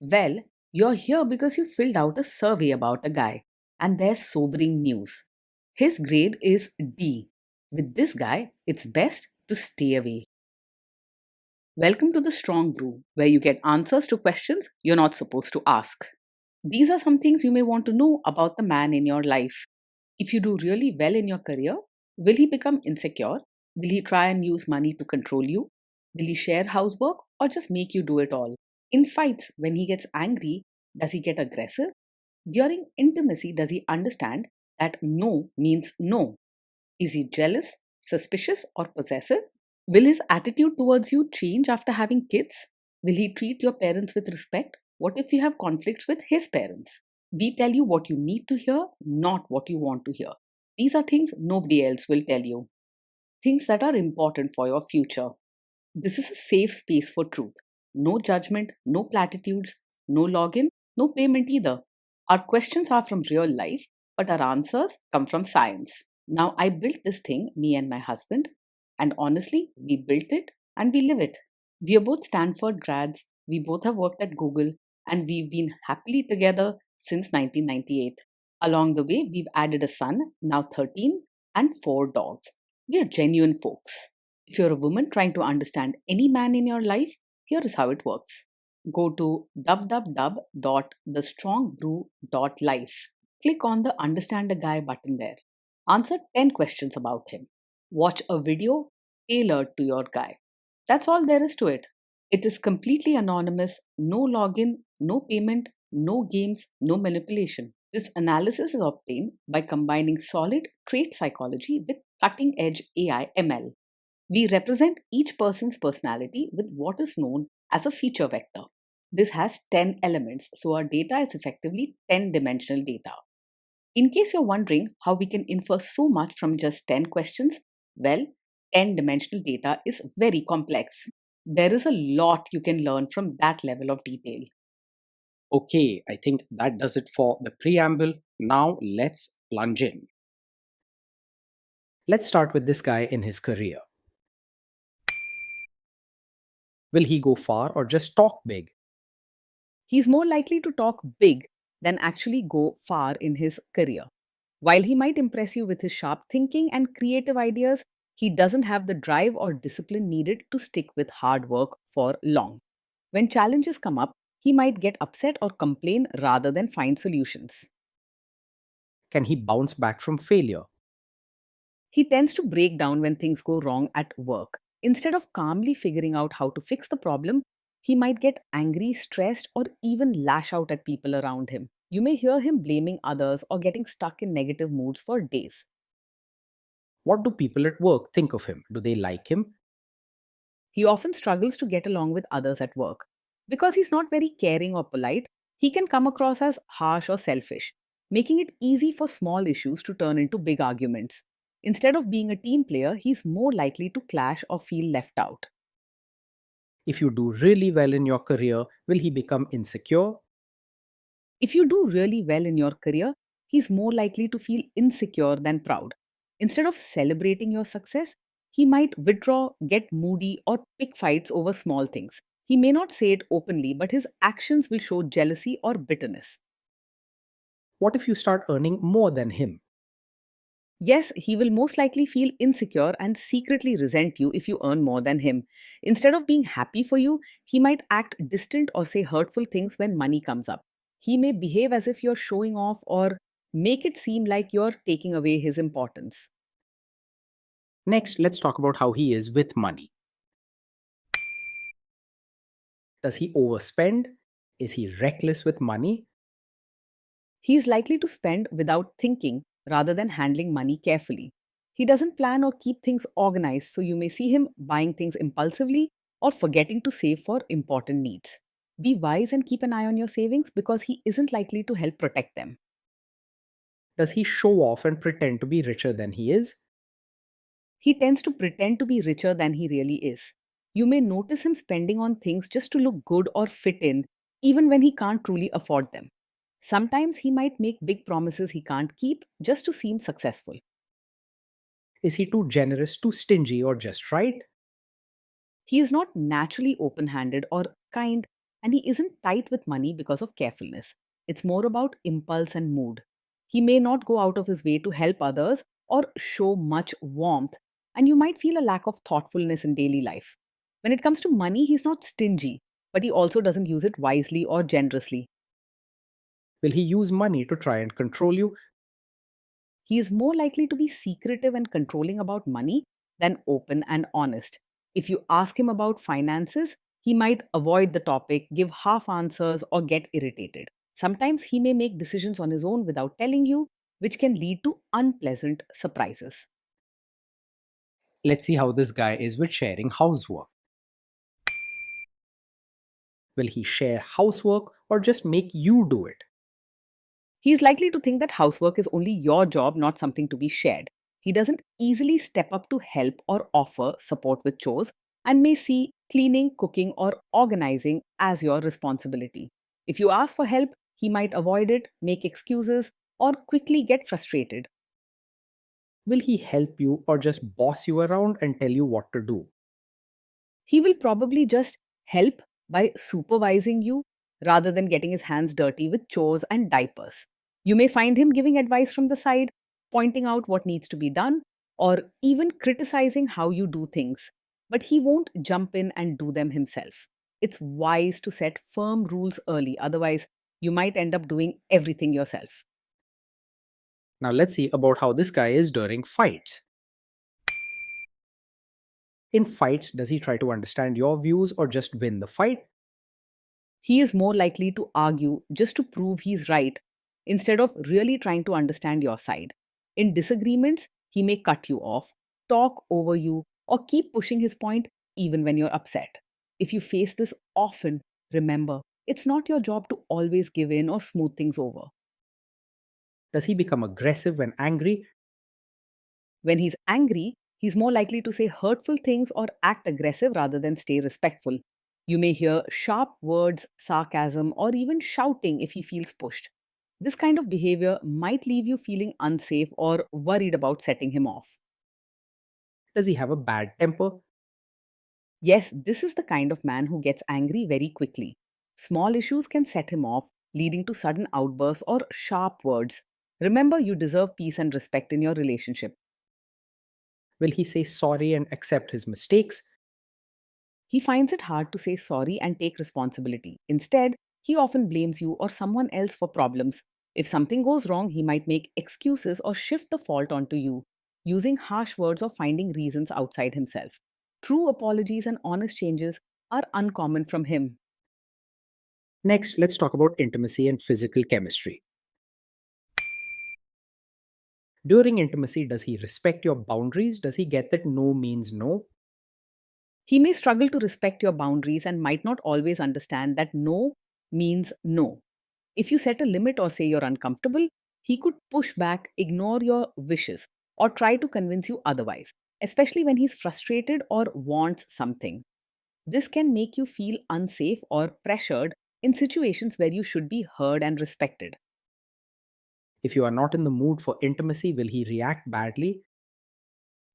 Well, you're here because you filled out a survey about a guy, and there's sobering news. His grade is D. With this guy, it's best to stay away. Welcome to the Strong Brew, where you get answers to questions you're not supposed to ask. These are some things you may want to know about the man in your life. If you do really well in your career, will he become insecure? Will he try and use money to control you? Will he share housework or just make you do it all? In fights, when he gets angry, does he get aggressive? During intimacy, does he understand that no means no? Is he jealous, suspicious, or possessive? Will his attitude towards you change after having kids? Will he treat your parents with respect? What if you have conflicts with his parents? We tell you what you need to hear, not what you want to hear. These are things nobody else will tell you. Things that are important for your future. This is a safe space for truth. No judgment, no platitudes, no login, no payment either. Our questions are from real life, but our answers come from science. Now, I built this thing, me and my husband, and honestly, we built it and we live it. We are both Stanford grads, we both have worked at Google, and we've been happily together since 1998. Along the way, we've added a son, now 13, and 4 dogs. We are genuine folks. If you're a woman trying to understand any man in your life, here is how it works. Go to www.thestrongbrew.life. Click on the Understand a Guy button there. Answer 10 questions about him. Watch a video tailored to your guy. That's all there is to it. It is completely anonymous, no login, no payment, no games, no manipulation. This analysis is obtained by combining solid trait psychology with cutting edge AI ML. We represent each person's personality with what is known as a feature vector. This has 10 elements, so our data is effectively 10-dimensional data. In case you're wondering how we can infer so much from just 10 questions, well, 10-dimensional data is very complex. There is a lot you can learn from that level of detail. Okay, I think that does it for the preamble. Now let's plunge in. Let's start with this guy in his career. Will he go far or just talk big? He's more likely to talk big than actually go far in his career. While he might impress you with his sharp thinking and creative ideas, he doesn't have the drive or discipline needed to stick with hard work for long. When challenges come up, he might get upset or complain rather than find solutions. Can he bounce back from failure? He tends to break down when things go wrong at work. Instead of calmly figuring out how to fix the problem, he might get angry, stressed, or even lash out at people around him. You may hear him blaming others or getting stuck in negative moods for days. What do people at work think of him? Do they like him? He often struggles to get along with others at work. Because he's not very caring or polite, he can come across as harsh or selfish, making it easy for small issues to turn into big arguments. Instead of being a team player, he's more likely to clash or feel left out. If you do really well in your career, will he become insecure? If you do really well in your career, he's more likely to feel insecure than proud. Instead of celebrating your success, he might withdraw, get moody, or pick fights over small things. He may not say it openly, but his actions will show jealousy or bitterness. What if you start earning more than him? Yes, he will most likely feel insecure and secretly resent you if you earn more than him. Instead of being happy for you, he might act distant or say hurtful things when money comes up. He may behave as if you're showing off or make it seem like you're taking away his importance. Next, let's talk about how he is with money. Does he overspend? Is he reckless with money? He is likely to spend without thinking rather than handling money carefully. He doesn't plan or keep things organized, so you may see him buying things impulsively or forgetting to save for important needs. Be wise and keep an eye on your savings because he isn't likely to help protect them. Does he show off and pretend to be richer than he is? He tends to pretend to be richer than he really is. You may notice him spending on things just to look good or fit in, even when he can't truly afford them. Sometimes he might make big promises he can't keep just to seem successful. Is he too generous, too stingy, or just right? He is not naturally open handed or kind, And he isn't tight with money because of carefulness. It's more about impulse and mood. He may not go out of his way to help others or show much warmth, and you might feel a lack of thoughtfulness in daily life. When it comes to money, he's not stingy, but he also doesn't use it wisely or generously. Will he use money to try and control you? He is more likely to be secretive and controlling about money than open and honest. If you ask him about finances, he might avoid the topic, give half answers, or get irritated. Sometimes he may make decisions on his own without telling you, which can lead to unpleasant surprises. Let's see how this guy is with sharing housework. Will he share housework or just make you do it? He is likely to think that housework is only your job, not something to be shared. He doesn't easily step up to help or offer support with chores and may see cleaning, cooking, or organizing as your responsibility. If you ask for help, he might avoid it, make excuses, or quickly get frustrated. Will he help you or just boss you around and tell you what to do? He will probably just help by supervising you rather than getting his hands dirty with chores and diapers. You may find him giving advice from the side, pointing out what needs to be done, or even criticizing how you do things, but he won't jump in and do them himself. It's wise to set firm rules early, otherwise, you might end up doing everything yourself. Now let's see about how this guy is during fights. In fights, does he try to understand your views or just win the fight? He is more likely to argue just to prove he's right instead of really trying to understand your side. In disagreements, he may cut you off, talk over you, or keep pushing his point even when you're upset. If you face this often, remember, it's not your job to always give in or smooth things over. Does he become aggressive when angry? When he's angry, he's more likely to say hurtful things or act aggressive rather than stay respectful. You may hear sharp words, sarcasm, or even shouting if he feels pushed. This kind of behavior might leave you feeling unsafe or worried about setting him off. Does he have a bad temper? Yes, this is the kind of man who gets angry very quickly. Small issues can set him off, leading to sudden outbursts or sharp words. Remember, you deserve peace and respect in your relationship. Will he say sorry and accept his mistakes? He finds it hard to say sorry and take responsibility. Instead, he often blames you or someone else for problems. If something goes wrong, he might make excuses or shift the fault onto you, using harsh words or finding reasons outside himself. True apologies and honest changes are uncommon from him. Next, let's talk about intimacy and physical chemistry. During intimacy, does he respect your boundaries? Does he get that no means no? He may struggle to respect your boundaries and might not always understand that no means no. If you set a limit or say you're uncomfortable, he could push back, ignore your wishes, or try to convince you otherwise, especially when he's frustrated or wants something. This can make you feel unsafe or pressured in situations where you should be heard and respected. If you are not in the mood for intimacy, will he react badly?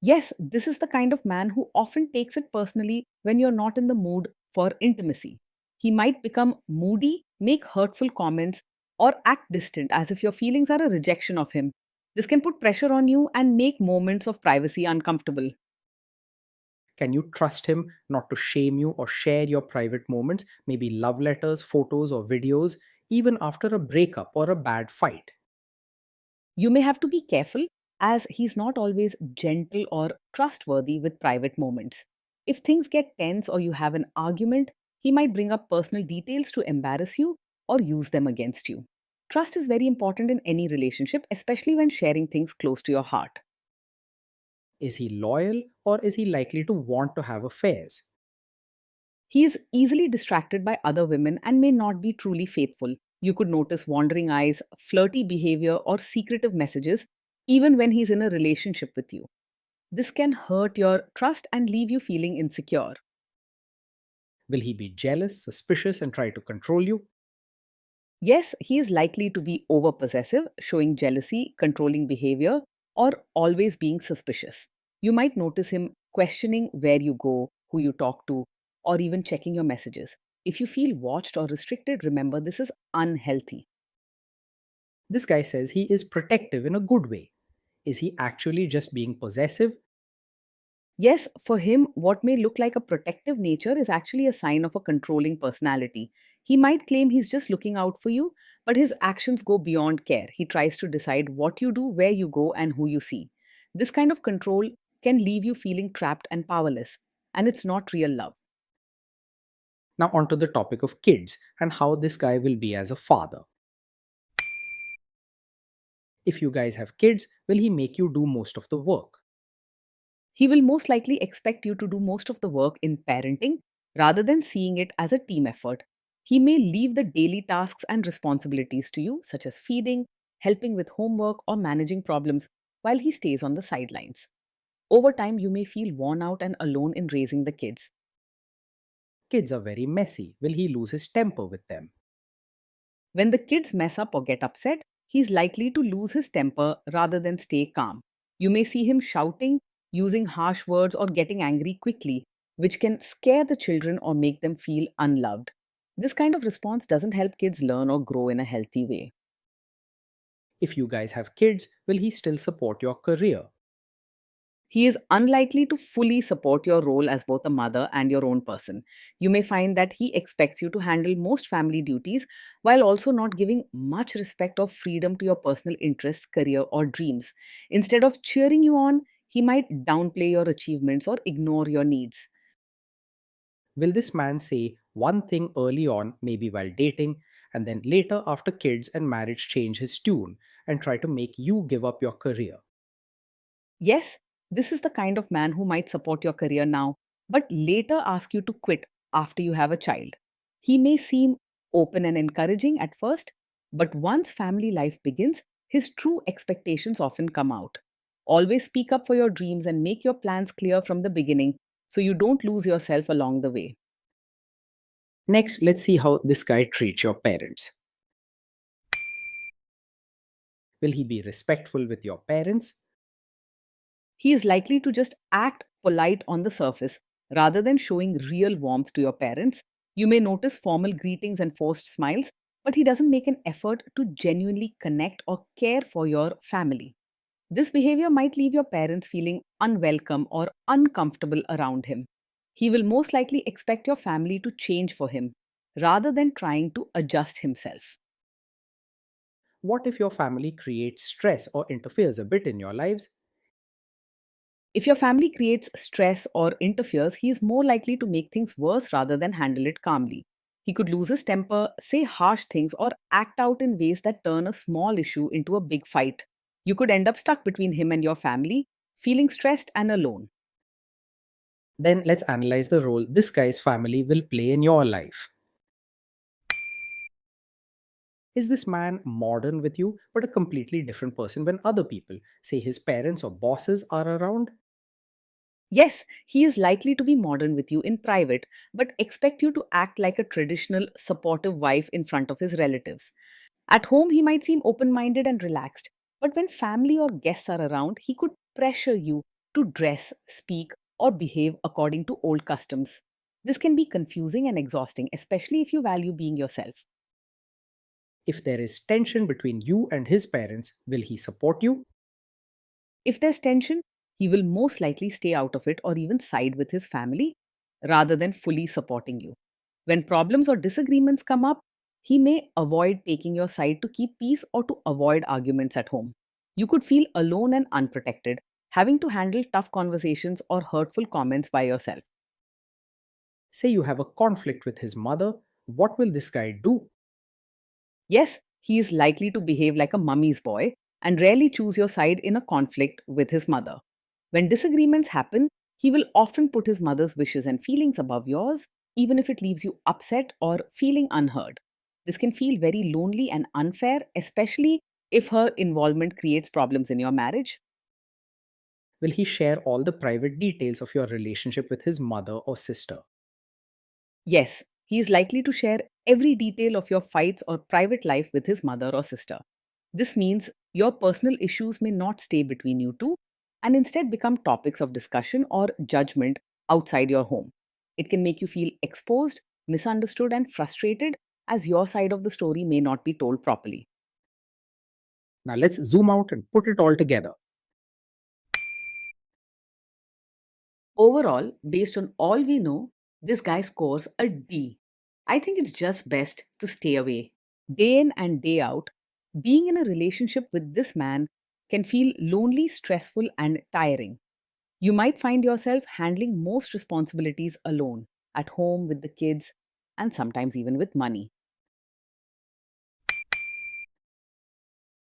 Yes, this is the kind of man who often takes it personally when you're not in the mood for intimacy. He might become moody, make hurtful comments, or act distant as if your feelings are a rejection of him. This can put pressure on you and make moments of privacy uncomfortable. Can you trust him not to shame you or share your private moments, maybe love letters, photos, or videos, even after a breakup or a bad fight? You may have to be careful as he's not always gentle or trustworthy with private moments. If things get tense or you have an argument, he might bring up personal details to embarrass you or use them against you. Trust is very important in any relationship, especially when sharing things close to your heart. Is he loyal or is he likely to want to have affairs? He is easily distracted by other women and may not be truly faithful. You could notice wandering eyes, flirty behavior, or secretive messages even when he's in a relationship with you. This can hurt your trust and leave you feeling insecure. Will he be jealous, suspicious, and try to control you? Yes, he is likely to be over possessive, showing jealousy, controlling behavior, or always being suspicious. You might notice him questioning where you go, who you talk to, or even checking your messages. If you feel watched or restricted, remember this is unhealthy. This guy says he is protective in a good way. Is he actually just being possessive? Yes, for him, what may look like a protective nature is actually a sign of a controlling personality. He might claim he's just looking out for you, but his actions go beyond care. He tries to decide what you do, where you go, and who you see. This kind of control can leave you feeling trapped and powerless, and it's not real love. Now, onto the topic of kids and how this guy will be as a father. If you guys have kids, will he make you do most of the work? He will most likely expect you to do most of the work in parenting rather than seeing it as a team effort. He may leave the daily tasks and responsibilities to you, such as feeding, helping with homework, or managing problems, while he stays on the sidelines. Over time, you may feel worn out and alone in raising the kids. Kids are very messy. Will he lose his temper with them? When the kids mess up or get upset, he's likely to lose his temper rather than stay calm. You may see him shouting, using harsh words, or getting angry quickly, which can scare the children or make them feel unloved. This kind of response doesn't help kids learn or grow in a healthy way. If you guys have kids, will he still support your career? He is unlikely to fully support your role as both a mother and your own person. You may find that he expects you to handle most family duties while also not giving much respect or freedom to your personal interests, career, or dreams. Instead of cheering you on, he might downplay your achievements or ignore your needs. Will this man say one thing early on, maybe while dating, and then later after kids and marriage change his tune and try to make you give up your career? Yes, this is the kind of man who might support your career now, but later ask you to quit after you have a child. He may seem open and encouraging at first, but once family life begins, his true expectations often come out. Always speak up for your dreams and make your plans clear from the beginning so you don't lose yourself along the way. Next, let's see how this guy treats your parents. Will he be respectful with your parents? He is likely to just act polite on the surface rather than showing real warmth to your parents. You may notice formal greetings and forced smiles, but he doesn't make an effort to genuinely connect or care for your family. This behavior might leave your parents feeling unwelcome or uncomfortable around him. He will most likely expect your family to change for him rather than trying to adjust himself. What if your family creates stress or interferes a bit in your lives? If your family creates stress or interferes, he is more likely to make things worse rather than handle it calmly. He could lose his temper, say harsh things, or act out in ways that turn a small issue into a big fight. You could end up stuck between him and your family, feeling stressed and alone. Then let's analyze the role this guy's family will play in your life. Is this man modern with you, but a completely different person when other people, say his parents or bosses, are around? Yes, he is likely to be modern with you in private, but expect you to act like a traditional, supportive wife in front of his relatives. At home, he might seem open minded and relaxed, but when family or guests are around, he could pressure you to dress, speak, or behave according to old customs. This can be confusing and exhausting, especially if you value being yourself. If there is tension between you and his parents, will he support you? If there's tension, he will most likely stay out of it or even side with his family rather than fully supporting you. When problems or disagreements come up, he may avoid taking your side to keep peace or to avoid arguments at home. You could feel alone and unprotected, having to handle tough conversations or hurtful comments by yourself. Say you have a conflict with his mother, what will this guy do? Yes, he is likely to behave like a mummy's boy and rarely choose your side in a conflict with his mother. When disagreements happen, he will often put his mother's wishes and feelings above yours, even if it leaves you upset or feeling unheard. This can feel very lonely and unfair, especially if her involvement creates problems in your marriage. Will he share all the private details of your relationship with his mother or sister? Yes, he is likely to share every detail of your fights or private life with his mother or sister. This means your personal issues may not stay between you two and instead become topics of discussion or judgment outside your home. It can make you feel exposed, misunderstood, and frustrated as your side of the story may not be told properly. Now let's zoom out and put it all together. Overall, based on all we know, this guy scores a D. I think it's just best to stay away. Day in and day out, being in a relationship with this man can feel lonely, stressful, and tiring. You might find yourself handling most responsibilities alone, at home with the kids, and sometimes even with money.